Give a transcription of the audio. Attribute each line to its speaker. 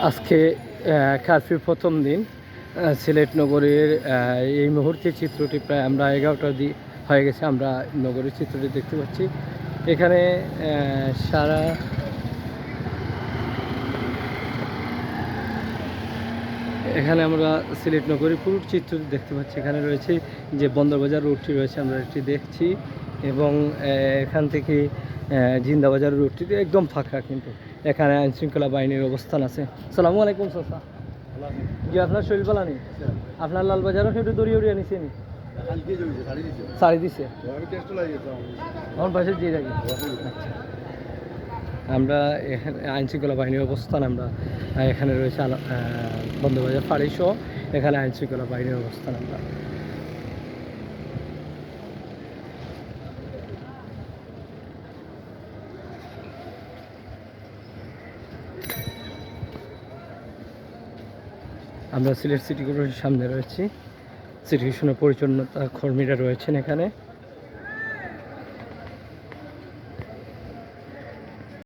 Speaker 1: আজকে কারফিউ প্রথম দিন সিলেট নগরীর এই মুহূর্তে চিত্রটি প্রায় আমরা 11টা হয়ে গেছে। আমরা নগরীর চিত্রটি দেখতে পাচ্ছি। এখানে সারা এখানে আমরা সিলেট নগরীর পুরো চিত্রটি দেখতে পাচ্ছি। এখানে রয়েছে যে বন্দরবাজার রোডটি রয়েছে, আমরা এটি দেখছি, এবং এখান থেকে জিন্দাবাজার রোডটি একদম ফাঁকা, কিন্তু এখানে আইনশৃঙ্খলা বাহিনীর অবস্থান আছে। সালামু আলাইকুম চাচা। জি, আপনার শরীর ভালো নেই? আপনার লালবাজারও সেটা দড়িয়ে উড়িয়ে নিছে নি? শাড়ি দিছে আমার পাশে দিয়ে থাকি। আমরা এখানে আইনশৃঙ্খলা বাহিনীর অবস্থান, আমরা এখানে রয়েছে বন্দরবাজার ফাঁড়ি সহ এখানে আইনশৃঙ্খলা বাহিনীর অবস্থান। আমরা সিলেট সিটি কর্পোরেশনের সামনে রয়েছি। সিটি কর্পোরেশনের পরিচ্ছন্নতা কর্মীরা রয়েছেন এখানে।